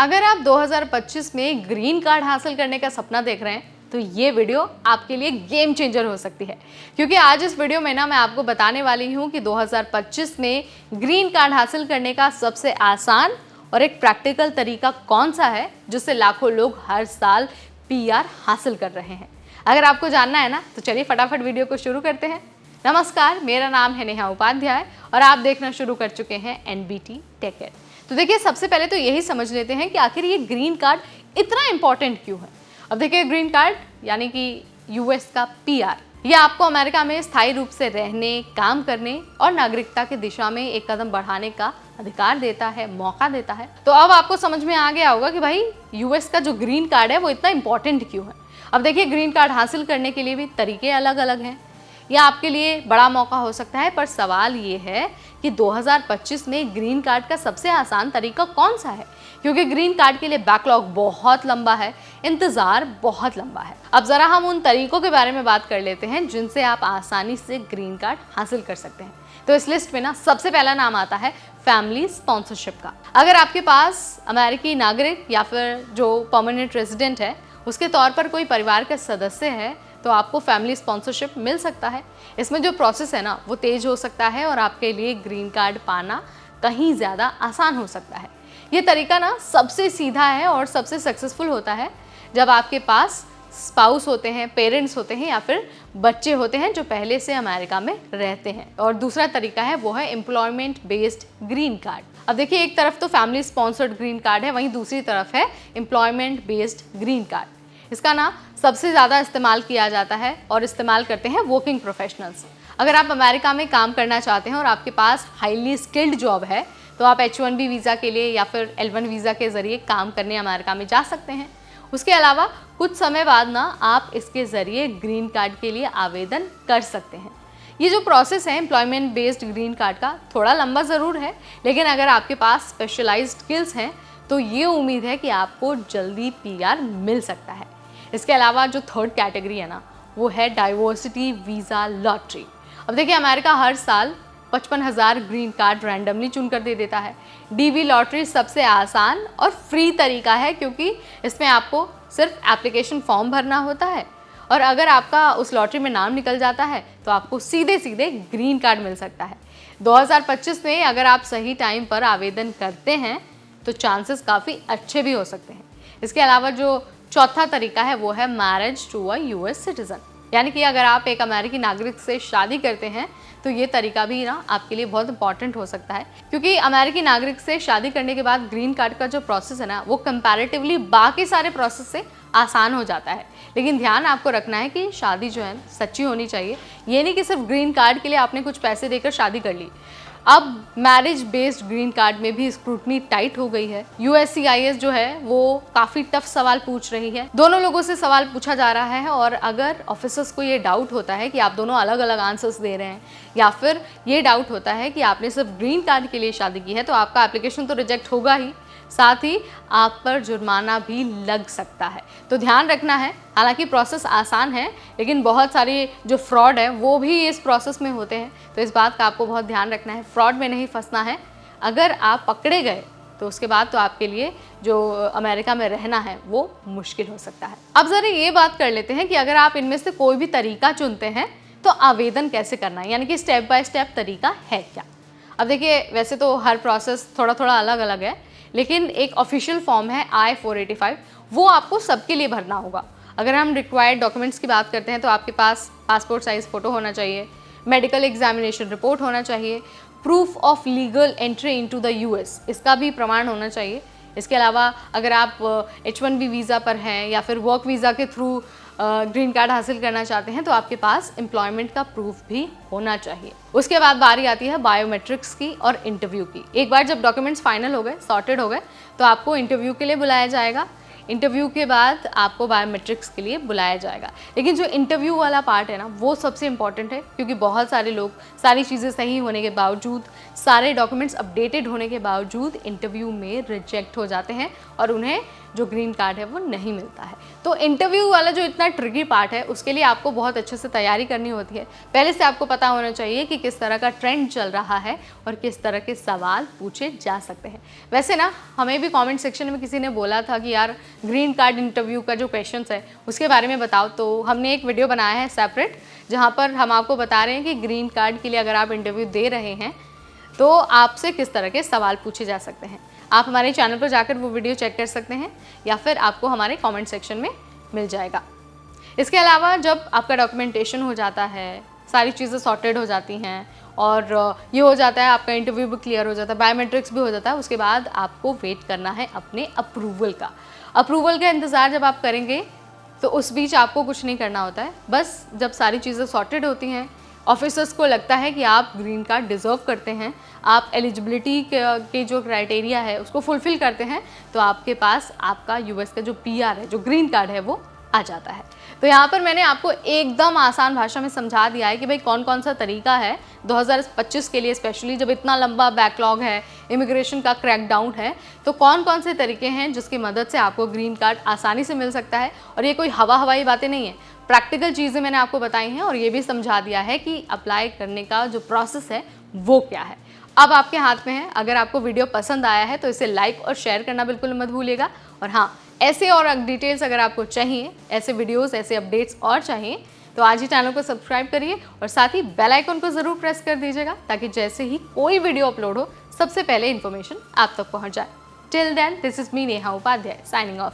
अगर आप 2025 में ग्रीन कार्ड हासिल करने का सपना देख रहे हैं तो ये वीडियो आपके लिए गेम चेंजर हो सकती है, क्योंकि आज इस वीडियो में मैं आपको बताने वाली हूँ कि 2025 में ग्रीन कार्ड हासिल करने का सबसे आसान और एक प्रैक्टिकल तरीका कौन सा है जिससे लाखों लोग हर साल पीआर हासिल कर रहे हैं। अगर आपको जानना है ना तो चलिए फटाफट वीडियो को शुरू करते हैं। नमस्कार, मेरा नाम है नेहा उपाध्याय और आप देखना शुरू कर चुके हैं एनबीटी टेक एड। तो देखिए, सबसे पहले तो यही समझ लेते हैं कि आखिर ये ग्रीन कार्ड इतना इंपॉर्टेंट क्यों है। अब देखिए, ग्रीन कार्ड यानी कि यूएस का पीआर, यह आपको अमेरिका में स्थायी रूप से रहने, काम करने और नागरिकता की दिशा में एक कदम बढ़ाने का अधिकार देता है, मौका देता है। तो अब आपको समझ में आ गया होगा कि भाई यूएस का जो ग्रीन कार्ड है वो इतना इंपॉर्टेंट क्यों है। अब देखिए, ग्रीन कार्ड हासिल करने के लिए भी तरीके अलग अलग हैं। यह आपके लिए बड़ा मौका हो सकता है, पर सवाल ये है कि 2025 में ग्रीन कार्ड का सबसे आसान तरीका कौन सा है, क्योंकि ग्रीन कार्ड के लिए बैकलॉग बहुत लंबा है, इंतज़ार बहुत लंबा है। अब ज़रा हम उन तरीकों के बारे में बात कर लेते हैं जिनसे आप आसानी से ग्रीन कार्ड हासिल कर सकते हैं। तो इस लिस्ट में ना सबसे पहला नाम आता है फैमिली स्पॉन्सरशिप का। अगर आपके पास अमेरिकी नागरिक या फिर जो परमानेंट रेजिडेंट है उसके तौर पर कोई परिवार का सदस्य है तो आपको फैमिली स्पॉन्सरशिप मिल सकता है। इसमें जो प्रोसेस है ना वो तेज हो सकता है और आपके लिए ग्रीन कार्ड पाना कहीं ज़्यादा आसान हो सकता है। ये तरीका ना सबसे सीधा है और सबसे सक्सेसफुल होता है जब आपके पास स्पाउस होते हैं, पेरेंट्स होते हैं या फिर बच्चे होते हैं जो पहले से अमेरिका में रहते हैं। और दूसरा तरीका है वो है एम्प्लॉयमेंट बेस्ड ग्रीन कार्ड। अब देखिए, एक तरफ तो फैमिली स्पॉन्सर्ड ग्रीन कार्ड है, वहीं दूसरी तरफ है एम्प्लॉयमेंट बेस्ड ग्रीन कार्ड। इसका ना सबसे ज़्यादा इस्तेमाल किया जाता है और इस्तेमाल करते हैं वर्किंग प्रोफेशनल्स। अगर आप अमेरिका में काम करना चाहते हैं और आपके पास हाईली स्किल्ड जॉब है तो आप H1B वीज़ा के लिए या फिर L1 वीज़ा के ज़रिए काम करने अमेरिका में जा सकते हैं। उसके अलावा कुछ समय बाद ना आप इसके ज़रिए ग्रीन कार्ड के लिए आवेदन कर सकते हैं। ये जो प्रोसेस है एम्प्लॉयमेंट बेस्ड ग्रीन कार्ड का थोड़ा लंबा ज़रूर है, लेकिन अगर आपके पास स्पेशलाइज्ड स्किल्स हैं तो ये उम्मीद है कि आपको जल्दी पीआर मिल सकता है। इसके अलावा जो थर्ड कैटेगरी है ना वो है डाइवर्सिटी वीज़ा लॉटरी। अब देखिए, अमेरिका हर साल 55,000 ग्रीन कार्ड रैंडमली चुनकर दे देता है। डीवी लॉटरी सबसे आसान और फ्री तरीका है, क्योंकि इसमें आपको सिर्फ एप्लीकेशन फॉर्म भरना होता है और अगर आपका उस लॉटरी में नाम निकल जाता है तो आपको सीधे सीधे ग्रीन कार्ड मिल सकता है। 2025 में अगर आप सही टाइम पर आवेदन करते हैं तो चांसेस काफ़ी अच्छे भी हो सकते हैं। इसके अलावा जो चौथा तरीका है वो है marriage to a US citizen, यानी कि अगर आप एक अमेरिकी नागरिक से शादी करते हैं तो ये तरीका भी ना आपके लिए बहुत इंपॉर्टेंट हो सकता है, क्योंकि अमेरिकी नागरिक से शादी करने के बाद ग्रीन कार्ड का जो प्रोसेस है ना वो कंपैरेटिवली बाकी सारे प्रोसेस से आसान हो जाता है। लेकिन ध्यान आपको रखना है कि शादी जो है सच्ची होनी चाहिए। ये नहीं कि सिर्फ ग्रीन कार्ड के लिए आपने कुछ पैसे देकर शादी कर ली। अब मैरिज बेस्ड ग्रीन कार्ड में भी स्क्रूटनी टाइट हो गई है। USCIS जो है वो काफ़ी टफ सवाल पूछ रही है। दोनों लोगों से सवाल पूछा जा रहा है और अगर ऑफिसर्स को ये डाउट होता है कि आप दोनों अलग अलग आंसर्स दे रहे हैं या फिर ये डाउट होता है कि आपने सिर्फ ग्रीन कार्ड के लिए शादी की है तो आपका एप्लीकेशन तो रिजेक्ट होगा ही, साथ ही आप पर जुर्माना भी लग सकता है। तो ध्यान रखना है। हालांकि प्रोसेस आसान है लेकिन बहुत सारी जो फ्रॉड है वो भी इस प्रोसेस में होते हैं, तो इस बात का आपको बहुत ध्यान रखना है। फ्रॉड में नहीं फंसना है। अगर आप पकड़े गए तो उसके बाद तो आपके लिए जो अमेरिका में रहना है वो मुश्किल हो सकता है। अब ज़रा ये बात कर लेते हैं कि अगर आप इनमें से कोई भी तरीका चुनते हैं तो आवेदन कैसे करना है, यानी कि स्टेप बाय स्टेप तरीका है क्या। अब देखिए, वैसे तो हर प्रोसेस थोड़ा थोड़ा अलग अलग है, लेकिन एक ऑफिशियल फॉर्म है I-485, वो आपको सबके लिए भरना होगा। अगर हम रिक्वायर्ड डॉक्यूमेंट्स की बात करते हैं तो आपके पास पासपोर्ट साइज़ फ़ोटो होना चाहिए, मेडिकल एग्जामिनेशन रिपोर्ट होना चाहिए, proof of legal entry into the US, इसका भी प्रमाण होना चाहिए। इसके अलावा अगर आप H1B वीज़ा पर हैं या फिर वर्क वीज़ा के थ्रू ग्रीन कार्ड हासिल करना चाहते हैं तो आपके पास एम्प्लॉयमेंट का प्रूफ भी होना चाहिए। उसके बाद बारी आती है बायोमेट्रिक्स की और इंटरव्यू की। एक बार जब डॉक्यूमेंट्स फाइनल हो गए, सॉर्टेड हो गए, तो आपको इंटरव्यू के लिए बुलाया जाएगा। इंटरव्यू के बाद आपको बायोमेट्रिक्स के लिए बुलाया जाएगा। लेकिन जो इंटरव्यू वाला पार्ट है ना वो सबसे इंपॉर्टेंट है, क्योंकि बहुत सारे लोग सारी चीज़ें सही होने के बावजूद, सारे डॉक्यूमेंट्स अपडेटेड होने के बावजूद इंटरव्यू में रिजेक्ट हो जाते हैं और उन्हें जो ग्रीन कार्ड है वो नहीं मिलता है। तो इंटरव्यू वाला जो इतना ट्रिकी पार्ट है उसके लिए आपको बहुत अच्छे से तैयारी करनी होती है। पहले से आपको पता होना चाहिए कि किस तरह का ट्रेंड चल रहा है और किस तरह के सवाल पूछे जा सकते हैं। वैसे ना हमें भी कमेंट सेक्शन में किसी ने बोला था कि यार ग्रीन कार्ड इंटरव्यू का जो क्वेश्चंस है उसके बारे में बताओ, तो हमने एक वीडियो बनाया है सेपरेट जहाँ पर हम आपको बता रहे हैं कि ग्रीन कार्ड के लिए अगर आप इंटरव्यू दे रहे हैं तो आपसे किस तरह के सवाल पूछे जा सकते हैं। आप हमारे चैनल पर जाकर वो वीडियो चेक कर सकते हैं या फिर आपको हमारे कमेंट सेक्शन में मिल जाएगा। इसके अलावा जब आपका डॉक्यूमेंटेशन हो जाता है, सारी चीज़ें सॉर्टेड हो जाती हैं और ये हो जाता है, आपका इंटरव्यू भी क्लियर हो जाता है, बायोमेट्रिक्स भी हो जाता है, उसके बाद आपको वेट करना है अपने अप्रूवल का। अप्रूवल का इंतज़ार जब आप करेंगे तो उस बीच आपको कुछ नहीं करना होता है। बस जब सारी चीज़ें सॉर्टेड होती हैं, ऑफिसर्स को लगता है कि आप ग्रीन कार्ड डिज़र्व करते हैं, आप एलिजिबिलिटी के जो क्राइटेरिया है उसको फुलफ़िल करते हैं, तो आपके पास आपका यूएस का जो पीआर है, जो ग्रीन कार्ड है, वो आ जाता है। तो यहाँ पर मैंने आपको एकदम आसान भाषा में समझा दिया है कि भाई कौन कौन सा तरीका है 2025 के लिए, स्पेशली जब इतना लंबा बैकलॉग है, इमिग्रेशन का क्रैकडाउन है, तो कौन कौन से तरीके हैं जिसकी मदद से आपको ग्रीन कार्ड आसानी से मिल सकता है। और ये कोई हवाई बातें नहीं है, प्रैक्टिकल चीज़ें मैंने आपको बताई हैं और ये भी समझा दिया है कि अप्लाई करने का जो प्रोसेस है वो क्या है। अब आपके हाथ में है। अगर आपको वीडियो पसंद आया है तो इसे लाइक और शेयर करना बिल्कुल मत भूलिएगा। और हाँ, ऐसे और डिटेल्स अगर आपको चाहिए, ऐसे वीडियोस, ऐसे अपडेट्स और चाहिए, तो आज ही चैनल को सब्सक्राइब करिए और साथ ही बेल आइकन को ज़रूर प्रेस कर दीजिएगा ताकि जैसे ही कोई वीडियो अपलोड हो सबसे पहले इन्फॉर्मेशन आप तक पहुँच जाए। Till then, this is me Neha Upadhyay signing of.